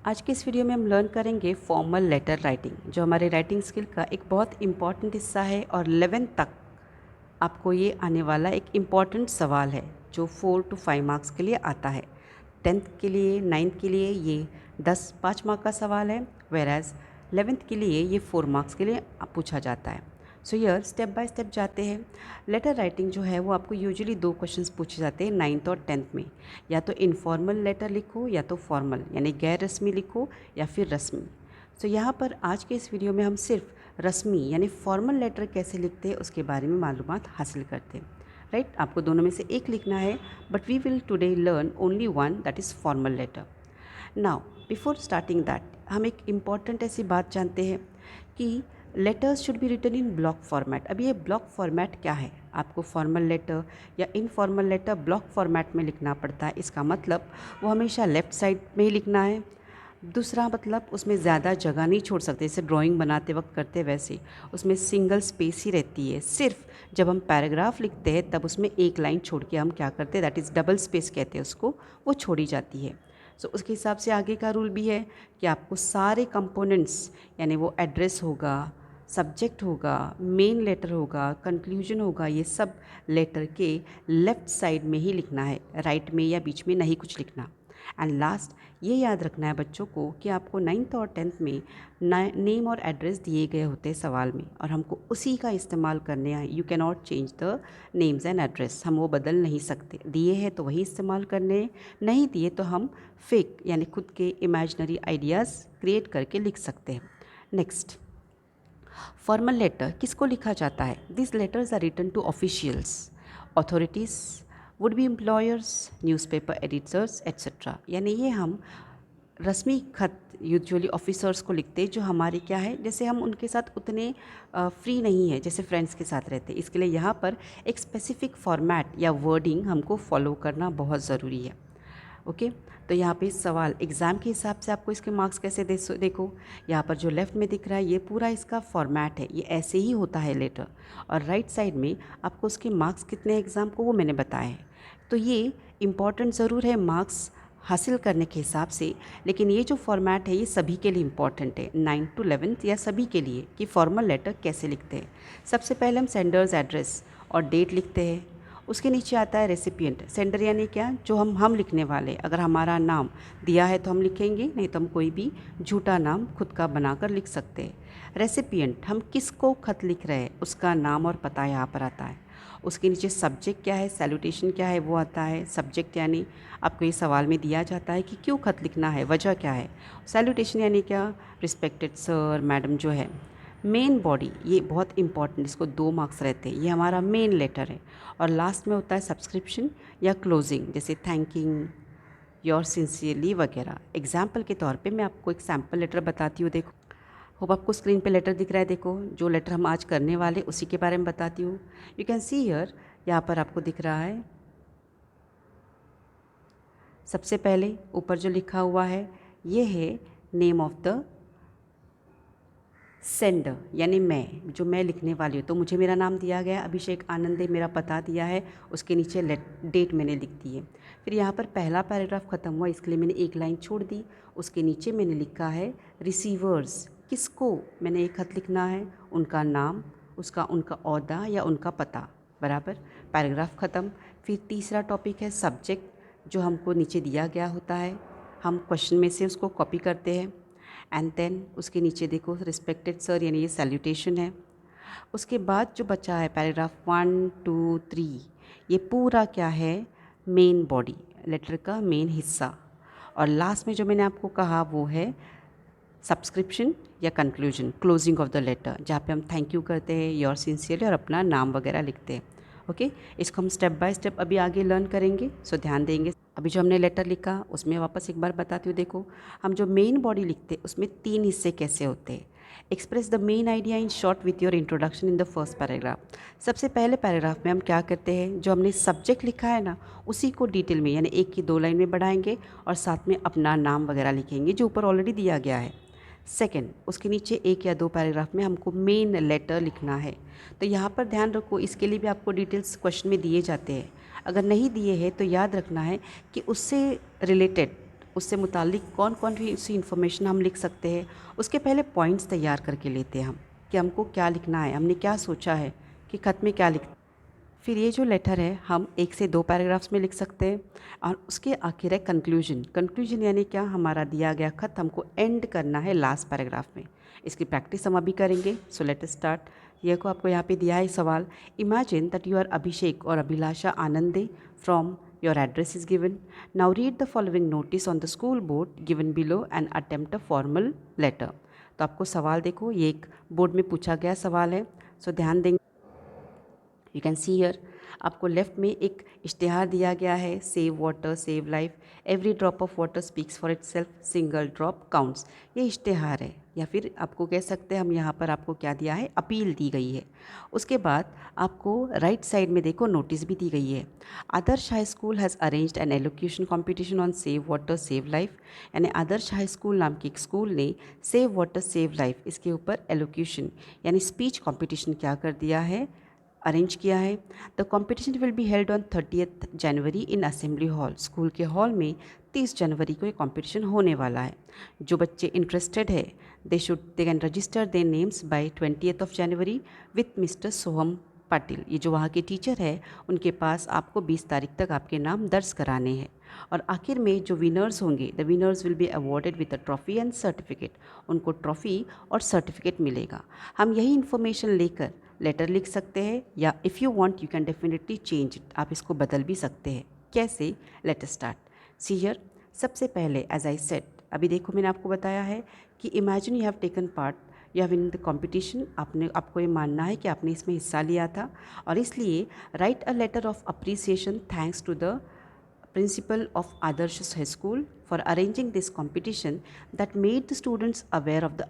आज की इस वीडियो में हम लर्न करेंगे फॉर्मल लेटर राइटिंग, जो हमारे राइटिंग स्किल का एक बहुत इम्पॉर्टेंट हिस्सा है और 11th तक आपको ये आने वाला एक इम्पॉर्टेंट सवाल है जो 4 to 5 मार्क्स के लिए आता है। 10th के लिए, 9th के लिए ये 5 मार्क का सवाल है, वेराज 11th के लिए ये 4 मार्क्स के लिए पूछा जाता है। सो यर स्टेप बाय स्टेप जाते हैं। लेटर राइटिंग जो है वो आपको यूजुअली 2 क्वेश्चंस पूछे जाते हैं 9th और 10th में। या तो इनफॉर्मल लेटर लिखो या तो फॉर्मल यानी गैर रस्मी लिखो या फिर रस्मी। सो यहाँ पर आज के इस वीडियो में हम सिर्फ रस्मी यानी फॉर्मल लेटर कैसे लिखते हैं उसके बारे में मालूमात हासिल करते हैं। राइट, आपको दोनों में से एक लिखना है, but we will today learn only one, that is formal letter. Now before starting that हम एक इम्पॉर्टेंट ऐसी बात जानते हैं कि letters should be written in block format. अभी ये ब्लॉक फॉर्मेट क्या है? आपको फॉर्मल लेटर या इनफॉर्मल लेटर ब्लॉक फॉर्मेट में लिखना पड़ता है। इसका मतलब वो हमेशा लेफ़्ट साइड में ही लिखना है। दूसरा मतलब उसमें ज़्यादा जगह नहीं छोड़ सकते, जैसे ड्राइंग बनाते वक्त करते वैसे उसमें सिंगल स्पेस ही रहती है। सिर्फ जब हम पैराग्राफ लिखते हैं तब उसमें एक लाइन छोड़ के हम क्या करते हैं, दैट इज़ डबल स्पेस कहते हैं उसको, वो छोड़ी जाती है। सो उसके हिसाब से आगे का रूल भी है कि आपको सारे कंपोनेंट्स यानी वो एड्रेस होगा, सब्जेक्ट होगा, मेन लेटर होगा, कंक्लूजन होगा, ये सब लेटर के लेफ़्ट साइड में ही लिखना है, राइट में या बीच में नहीं कुछ लिखना। एंड लास्ट ये याद रखना है बच्चों को कि आपको 9th और 10th में नेम और एड्रेस दिए गए होते हैं सवाल में, और हमको उसी का इस्तेमाल करने हैं। You can not change the names and address, हम वो बदल नहीं सकते। दिए हैं तो वही इस्तेमाल करने, नहीं दिए तो हम फेक यानी खुद के इमेजिनरी आइडियाज़ क्रिएट करके लिख सकते हैं। नेक्स्ट, फॉर्मल लेटर किसको लिखा जाता है? This letters are written to officials, authorities, would be employers, newspaper editors etcetera. यानी ये हम रस्मी खत यूजुअली ऑफिसर्स को लिखते हैं जो हमारे क्या है, जैसे हम उनके साथ उतने फ्री नहीं है जैसे फ्रेंड्स के साथ रहते। इसके लिए यहाँ पर एक स्पेसिफिक फॉर्मेट या वर्डिंग हमको फॉलो करना बहुत ज़रूरी है। ओके, तो यहाँ पे सवाल एग्ज़ाम के हिसाब से आपको इसके मार्क्स कैसे देखो, यहाँ पर जो लेफ़्ट में दिख रहा है ये पूरा इसका फॉर्मेट है, ये ऐसे ही होता है लेटर, और राइट साइड में आपको उसके मार्क्स कितने एग्ज़ाम को वो मैंने बताया है। तो ये इम्पॉर्टेंट ज़रूर है मार्क्स हासिल करने के हिसाब से, लेकिन ये जो फॉर्मेट है ये सभी के लिए इम्पॉर्टेंट है, 9th to 11th या सभी के लिए, कि फॉर्मल लेटर कैसे लिखते हैं। सबसे पहले हम सेंडर्स एड्रेस और डेट लिखते हैं। उसके नीचे आता है रेसिपिएंट। सेंडर यानी क्या, जो हम लिखने वाले, अगर हमारा नाम दिया है तो हम लिखेंगे, नहीं तो हम कोई भी झूठा नाम खुद का बनाकर लिख सकते हैं। रेसिपिएंट, हम किसको खत लिख रहे हैं उसका नाम और पता यहाँ पर आता है। उसके नीचे सब्जेक्ट क्या है, सैल्यूटेशन क्या है, वो आता है। सब्जेक्ट यानी आपको ये सवाल में दिया जाता है कि क्यों खत लिखना है, वजह क्या है। सैल्यूटेशन यानी क्या, रिस्पेक्टेड सर, मैडम जो है। मेन बॉडी, ये बहुत इंपॉर्टेंट, इसको 2 मार्क्स रहते हैं, ये हमारा मेन लेटर है। और लास्ट में होता है सब्सक्रिप्शन या क्लोजिंग, जैसे थैंकिंग, योर सिंसियरली वगैरह। एग्जाम्पल के तौर पे मैं आपको एक सैम्पल लेटर बताती हूँ। देखो, होप आपको स्क्रीन पे लेटर दिख रहा है। देखो, जो लेटर हम आज करने वाले उसी के बारे में बताती हूँ। यू कैन सी हियर, यहाँ पर आपको दिख रहा है सबसे पहले ऊपर जो लिखा हुआ है ये है नेम ऑफ द सेंडर, यानी मैं लिखने वाली हूँ, तो मुझे मेरा नाम दिया गया अभिषेक आनंदे, मेरा पता दिया है, उसके नीचे डेट मैंने लिख दी है। फिर यहाँ पर पहला पैराग्राफ ख़त्म हुआ, इसके लिए मैंने एक लाइन छोड़ दी। उसके नीचे मैंने लिखा है रिसीवर्स, किसको मैंने एक खत लिखना है, उनका नाम, उनका ओहदा या उनका पता, बराबर, पैराग्राफ ख़त्म। फिर तीसरा टॉपिक है सब्जेक्ट, जो हमको नीचे दिया गया होता है, हम क्वेश्चन में से उसको कॉपी करते हैं। एंड देन उसके नीचे देखो रिस्पेक्टेड सर, यानी ये सैल्यूटेशन है। उसके बाद जो बचा है पैराग्राफ 1 2 3, ये पूरा क्या है, मेन बॉडी, लेटर का मेन हिस्सा। और लास्ट में जो मैंने आपको कहा वो है सब्सक्रिप्शन या conclusion, closing of the letter, जहाँ पे हम थैंक यू करते हैं, योर सिंसियरली, और अपना नाम वगैरह लिखते हैं। ओके, इसको हम स्टेप बाय स्टेप अभी आगे लर्न करेंगे, सो ध्यान देंगे। अभी जो हमने लेटर लिखा उसमें वापस एक बार बताती हूँ। देखो, हम जो मेन बॉडी लिखते हैं उसमें 3 हिस्से कैसे होते हैं। Express the main idea in short with your introduction in the first paragraph. सबसे पहले पैराग्राफ में हम क्या करते हैं, जो हमने सब्जेक्ट लिखा है ना उसी को डिटेल में यानी 1 की 2 लाइन में बढ़ाएंगे और साथ में अपना नाम वगैरह लिखेंगे जो ऊपर ऑलरेडी दिया गया है। सेकेंड, उसके नीचे 1 या 2 पैराग्राफ में हमको मेन लेटर लिखना है। तो यहाँ पर ध्यान रखो, इसके लिए भी आपको डिटेल्स क्वेश्चन में दिए जाते हैं। अगर नहीं दिए हैं तो याद रखना है कि उससे रिलेटेड उससे मुतालिक कौन कौन सी इन्फॉर्मेशन हम लिख सकते हैं, उसके पहले पॉइंट्स तैयार करके लेते हैं हम कि हमको क्या लिखना है, हमने क्या सोचा है कि ख़त में क्या लिख। फिर ये जो लेटर है हम 1 से 2 पैराग्राफ्स में लिख सकते हैं और उसके आखिर है कंक्लूजन। कंक्लूजन यानी क्या, हमारा दिया गया ख़त हमको एंड करना है लास्ट पैराग्राफ में। इसकी प्रैक्टिस हम अभी करेंगे। So let us start. ये को आपको यहाँ पे दिया है सवाल। Imagine that you are Abhishek और Abhilasha Anande from your address is given. Now read the following notice on the school board given below and attempt a formal letter. तो आपको सवाल देखो, ये एक बोर्ड में पूछा गया सवाल है। सो ध्यान देंगे। यू कैन सी हियर, आपको लेफ्ट में एक इश्तिहार दिया गया है, save water save life, every drop of water speaks for it self, single drop counts. ये इश्तिहार है, या फिर आपको कह सकते हैं हम यहाँ पर आपको क्या दिया है, अपील दी गई है। उसके बाद आपको राइट साइड में देखो नोटिस भी दी गई है। Adarsh high school has arranged an elocution competition on save water save life. यानी आदर्श हाई स्कूल नाम के एक स्कूल ने सेव वाटर सेव लाइफ इसके ऊपर एलोक्यूशन यानी स्पीच कॉम्पिटिशन क्या कर दिया है, अरेंज किया है। The competition will be held on 30th January in assembly hall. School के हॉल में 30 जनवरी को ये कॉम्पिटिशन होने वाला है। जो बच्चे इंटरेस्टेड है they can register their names by 20th of January with mister Soham Patil. ये जो वहाँ के टीचर है उनके पास आपको 20 तारीख तक आपके नाम दर्ज कराने हैं। और आखिर में जो विनर्स होंगे, the winners will be awarded with a trophy and certificate. उनको ट्रॉफी और सर्टिफिकेट मिलेगा। हम यही इन्फॉर्मेशन लेकर लेटर लिख सकते हैं, या if you want you can definitely change it, आप इसको बदल भी सकते हैं। कैसे? Late us start. See here, सबसे पहले एज आई सेड, अभी देखो मैंने आपको बताया है कि imagine you have taken part, you have in the competition. आपको ये मानना है कि आपने इसमें हिस्सा लिया था, और इसलिए write a letter of appreciation thanks to the principal of Adarsh High School for arranging this competition that made the students aware of the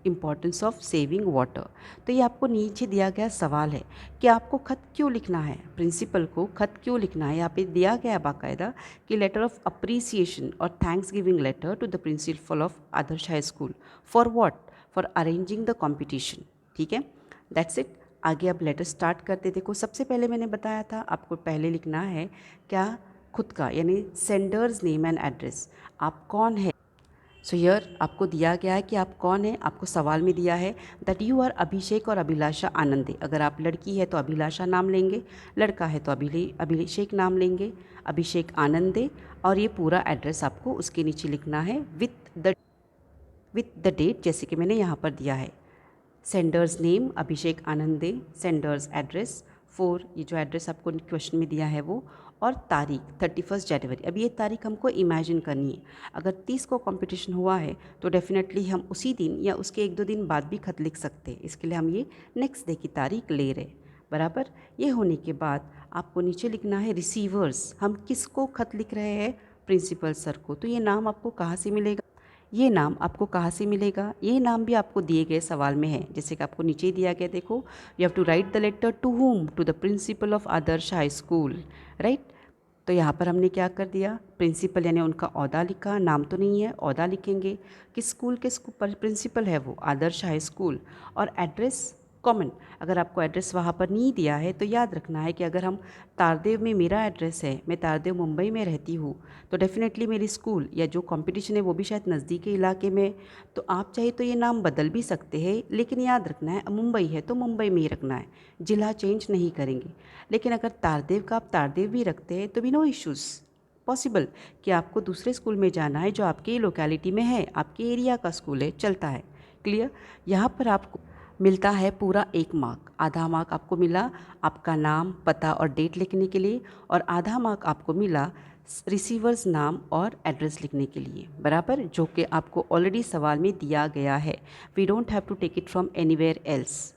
importance of saving water। तो ये आपको नीचे दिया गया सवाल है कि आपको खत क्यों लिखना है, प्रिंसिपल को खत क्यों लिखना है। यहाँ पे दिया गया है बाकायदा कि लेटर ऑफ अप्रिसिएशन और thanks giving letter to the principal of Adarsh high school for what, for arranging the competition. ठीक है, दैट्स इट। आगे अब लेटर स्टार्ट करते। देखो सबसे पहले मैंने बताया था आपको पहले लिखना है क्या, खुद का, यानी सेंडर्स नेम एंड एड्रेस, आप कौन है। सो हियर आपको दिया गया है कि आप कौन है। आपको सवाल में दिया है दैट यू आर अभिषेक और अभिलाषा आनंदे। अगर आप लड़की है तो अभिलाषा नाम लेंगे, लड़का है तो अभिषेक नाम लेंगे, अभिषेक आनंदे। और ये पूरा एड्रेस आपको उसके नीचे लिखना है विथ द डेट, जैसे कि मैंने यहाँ पर दिया है। सेंडर्स नेम अभिषेक आनंदे, सेंडर्स एड्रेस फोर, ये जो एड्रेस आपको क्वेश्चन में दिया है वो, और तारीख 31 जनवरी। अब ये तारीख हमको इमेजिन करनी है। अगर 30 को कंपटीशन हुआ है तो डेफिनेटली हम उसी दिन या उसके 1-2 दिन बाद भी खत लिख सकते हैं। इसके लिए हम ये नेक्स्ट डे की तारीख ले रहे बराबर। ये होने के बाद आपको नीचे लिखना है रिसीवर्स, हम किसको खत लिख रहे हैं, प्रिंसिपल सर को। तो ये नाम आपको कहाँ से मिलेगा, ये नाम आपको कहाँ से मिलेगा, ये नाम भी आपको दिए गए सवाल में है, जैसे कि आपको नीचे ही दिया गया। देखो, you have to write the letter to whom, to the principal of Adarsh high school, right. तो यहाँ पर हमने क्या कर दिया, प्रिंसिपल यानी उनका ओहदा लिखा, नाम तो नहीं है, ओहदा लिखेंगे। किस स्कूल के प्रिंसिपल है वो, आदर्श हाई स्कूल। और एड्रेस कॉमन, अगर आपको एड्रेस वहाँ पर नहीं दिया है तो याद रखना है कि अगर हम तारदेव में मेरा एड्रेस है, मैं तारदेव मुंबई में रहती हूँ, तो डेफिनेटली मेरी स्कूल या जो कंपटीशन है वो भी शायद नज़दीकी इलाके में। तो आप चाहे तो ये नाम बदल भी सकते हैं, लेकिन याद रखना है मुंबई है तो मुंबई में ही रखना है, ज़िला चेंज नहीं करेंगे। लेकिन अगर तारदेव का आप तारदेव भी रखते हैं तो भी नो इश्यूज़ पॉसिबल कि आपको दूसरे स्कूल में जाना है जो आपकी लोकेलिटी में है, आपके एरिया का स्कूल है, चलता है। क्लियर। यहाँ पर आपको मिलता है पूरा 1 मार्क, आधा मार्क आपको मिला आपका नाम पता और डेट लिखने के लिए, और आधा मार्क आपको मिला रिसीवर्स नाम और एड्रेस लिखने के लिए बराबर, जो कि आपको ऑलरेडी सवाल में दिया गया है। We don't have to take it from anywhere else.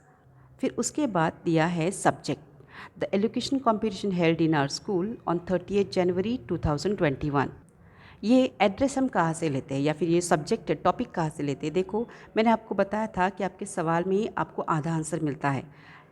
फिर उसके बाद दिया है subject, the elocution competition held in our school on 30 January 2021। ये एड्रेस हम कहाँ से लेते हैं, या फिर ये सब्जेक्ट टॉपिक कहाँ से लेते हैं। देखो मैंने आपको बताया था कि आपके सवाल में ही आपको आधा आंसर मिलता है।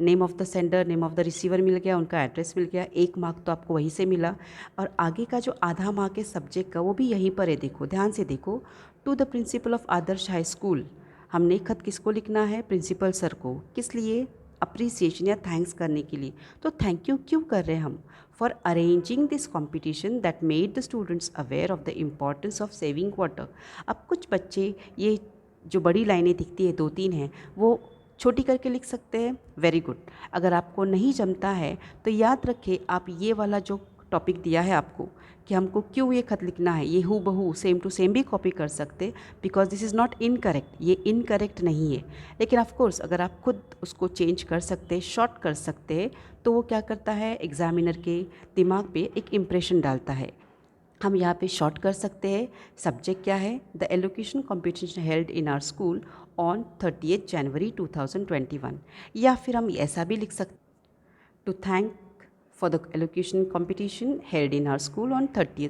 Name of the sender, name of the receiver मिल गया, उनका एड्रेस मिल गया, 1 मार्क तो आपको वहीं से मिला। और आगे का जो आधा मार्क है सब्जेक्ट का वो भी यहीं पर है। देखो ध्यान से देखो, to the principal of Adarsh high school, हमने खत किसको लिखना है, प्रिंसिपल सर को। किस लिए, अप्रिसिएशन या थैंक्स करने के लिए। तो थैंक यू क्यों कर रहे हैं हम? For arranging this competition that made the students aware of the importance of saving water. अब कुछ बच्चे ये जो बड़ी लाइनें दिखती है 2-3 हैं, वो छोटी करके लिख सकते हैं, वेरी गुड। अगर आपको नहीं जमता है तो याद रखें, आप ये वाला जो टॉपिक दिया है आपको कि हमको क्यों ये खत लिखना है, ये हूबहू सेम टू सेम भी कॉपी कर सकते, because this is not incorrect, ये इनकरेक्ट नहीं है। लेकिन ऑफ कोर्स अगर आप खुद उसको चेंज कर सकते, शॉर्ट कर सकते, तो वो क्या करता है, एग्जामिनर के दिमाग पे एक इम्प्रेशन डालता है। हम यहाँ पे शॉर्ट कर सकते हैं। सब्जेक्ट क्या है, the elocution competition held in our school on 30 January 2021। या फिर हम ऐसा भी लिख सकते, to thank for the elocution competition held in our school on 30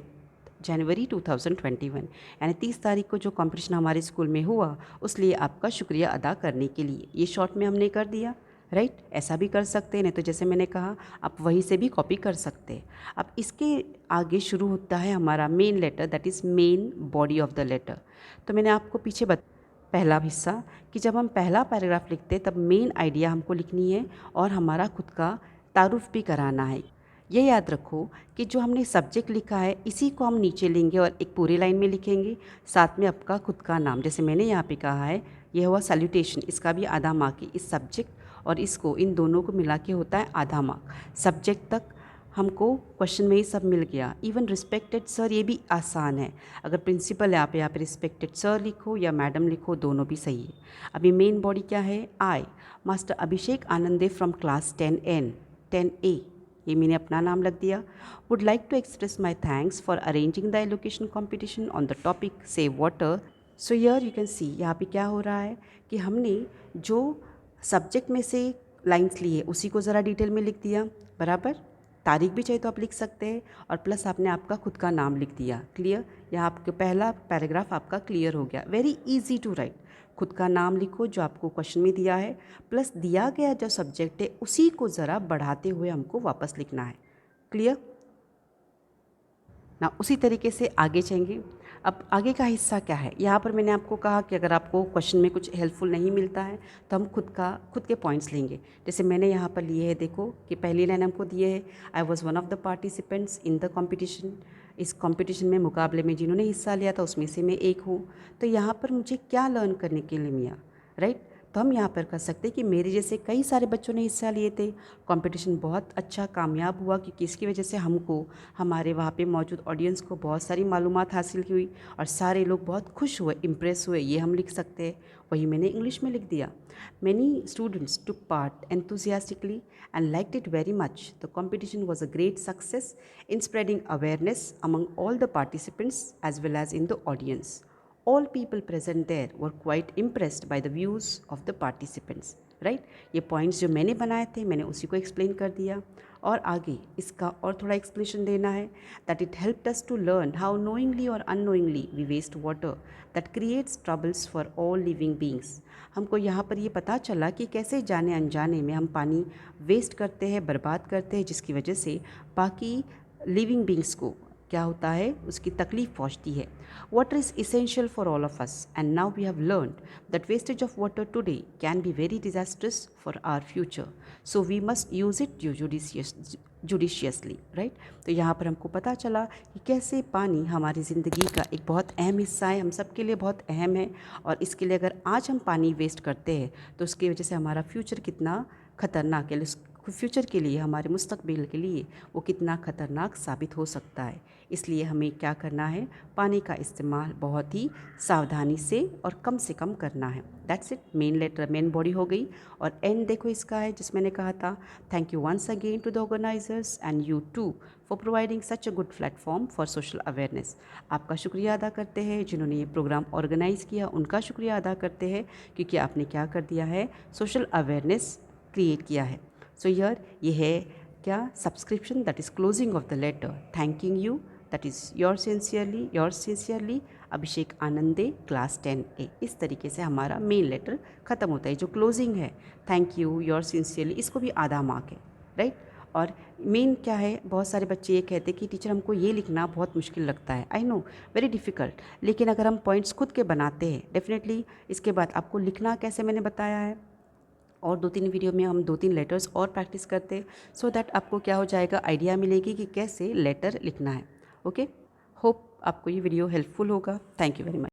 January 2021, यानी 30 तारीख को जो कॉम्पिटिशन हमारे स्कूल में हुआ उस लिए आपका शुक्रिया अदा करने के लिए। ये शॉर्ट में हमने कर दिया, राइट। ऐसा भी कर सकते हैं, नहीं तो जैसे मैंने कहा आप वहीं से भी कॉपी कर सकते हैं। अब इसके आगे शुरू होता है हमारा main letter, that is main body of the letter. तो मैंने आपको पीछे पहला हिस्सा कि जब हम पहला पैराग्राफ लिखते हैं तब मेन आइडिया हमको लिखनी है और हमारा खुद का तारुफ भी कराना है। ये याद रखो कि जो हमने सब्जेक्ट लिखा है इसी को हम नीचे लेंगे और एक पूरी लाइन में लिखेंगे, साथ में आपका खुद का नाम। जैसे मैंने यहाँ पे कहा है, यह हुआ सैल्यूटेशन, इसका भी आधा मार्क है। इस सब्जेक्ट और इसको, इन दोनों को मिला के होता है आधा मार्क। सब्जेक्ट तक हमको क्वेश्चन में ही सब मिल गया। इवन रिस्पेक्टेड सर, ये भी आसान है। अगर प्रिंसिपल है आप यहाँ पे रिस्पेक्टेड सर लिखो या मैडम लिखो, दोनों भी सही है। अभी मेन बॉडी क्या है, आई master Abhishek Anande from class 10N 10A, ये मैंने अपना नाम लग दिया। Would like to express my thanks for arranging the elocution competition on the topic save water. So here you can see, यहाँ पे क्या हो रहा है कि हमने जो सब्जेक्ट में से लाइंस लिए उसी को ज़रा डिटेल में लिख दिया, बराबर। तारीख भी चाहिए तो आप लिख सकते हैं, और प्लस आपने आपका खुद का नाम लिख दिया। क्लियर? यहाँ आपका पहला पैराग्राफ आपका क्लियर हो गया। Very easy to write. खुद का नाम लिखो जो आपको क्वेश्चन में दिया है, प्लस दिया गया जो सब्जेक्ट है उसी को ज़रा बढ़ाते हुए हमको वापस लिखना है। क्लियर ना? उसी तरीके से आगे चलेंगे। अब आगे का हिस्सा क्या है, यहाँ पर मैंने आपको कहा कि अगर आपको क्वेश्चन में कुछ हेल्पफुल नहीं मिलता है तो हम खुद के पॉइंट्स लेंगे। जैसे मैंने यहाँ पर लिए है, देखो कि पहली लाइन हमको दिए है, I was one of the participants in the competition. इस कॉम्पिटिशन में, मुकाबले में जिन्होंने हिस्सा लिया था उसमें से मैं एक हूँ। तो यहाँ पर मुझे क्या लर्न करने के लिए मिला, राइट। तो हम यहाँ पर कर सकते हैं कि मेरे जैसे कई सारे बच्चों ने हिस्सा लिए थे, कंपटीशन बहुत अच्छा कामयाब हुआ, क्योंकि इसकी वजह से हमको, हमारे वहाँ पे मौजूद ऑडियंस को बहुत सारी मालूमात हासिल हुई और सारे लोग बहुत खुश हुए, इम्प्रेस हुए, ये हम लिख सकते हैं। वही मैंने इंग्लिश में लिख दिया। Many students took part enthusiastically and liked it very much. The competition was a great success in spreading awareness among all the participants as well as in the audience. All people present there were quite impressed by the views of the participants. Right, ये points जो मैंने बनाए थे मैंने उसी को explain कर दिया। और आगे इसका और थोड़ा एक्सप्लेनेशन देना है, that it helped us to learn how knowingly और unknowingly we waste water that creates troubles for all living beings. हमको यहाँ पर ये पता चला कि कैसे जाने अनजाने में हम पानी वेस्ट करते हैं, बर्बाद करते हैं, जिसकी वजह से बाकी लिविंग बींग्स को क्या होता है, उसकी तकलीफ पहुँचती है। Water is essential for all of us and now we have learned that wastage of water today can be very disastrous for our future, so we must use it judiciously, right. तो यहाँ पर हमको पता चला कि कैसे पानी हमारी ज़िंदगी का एक बहुत अहम हिस्सा है, हम सब के लिए बहुत अहम है। और इसके लिए अगर आज हम पानी वेस्ट करते हैं तो उसकी वजह से हमारा फ्यूचर कितना खतरनाक है, फ्यूचर के लिए, हमारे मुस्तकबिल के लिए वो कितना ख़तरनाक साबित हो सकता है। इसलिए हमें क्या करना है, पानी का इस्तेमाल बहुत ही सावधानी से और कम से कम करना है। That's it. Main letter, main body हो गई। और एंड देखो इसका है, जिस मैंने कहा था, thank you once again to the organizers and you too for providing such a good platform for social awareness. आपका शुक्रिया अदा करते हैं जिन्होंने ये प्रोग्राम ऑर्गेनाइज़ किया, उनका शुक्रिया अदा करते हैं क्योंकि आपने क्या कर दिया है, सोशल अवेयरनेस क्रिएट किया है। सो हियर ये है क्या, subscription, that is closing of the letter, thanking you, that is your sincerely Abhishek Anande class 10A। इस तरीके से हमारा मेन लेटर ख़त्म होता है। जो क्लोजिंग है, थैंक यू, योर सिंसियरली, इसको भी आधा मार्क है, राइट। और मेन क्या है, बहुत सारे बच्चे ये कहते हैं कि टीचर हमको ये लिखना बहुत मुश्किल लगता है। I know, very difficult. लेकिन अगर हम पॉइंट्स खुद के बनाते हैं, डेफिनेटली इसके बाद आपको लिखना कैसे मैंने बताया है, और 2-3 वीडियो में हम 2-3 लेटर्स और प्रैक्टिस करते हैं, सो दैट आपको क्या हो जाएगा, आइडिया मिलेगी कि कैसे लेटर लिखना है। ओके, होप आपको ये वीडियो हेल्पफुल होगा। Thank you very much.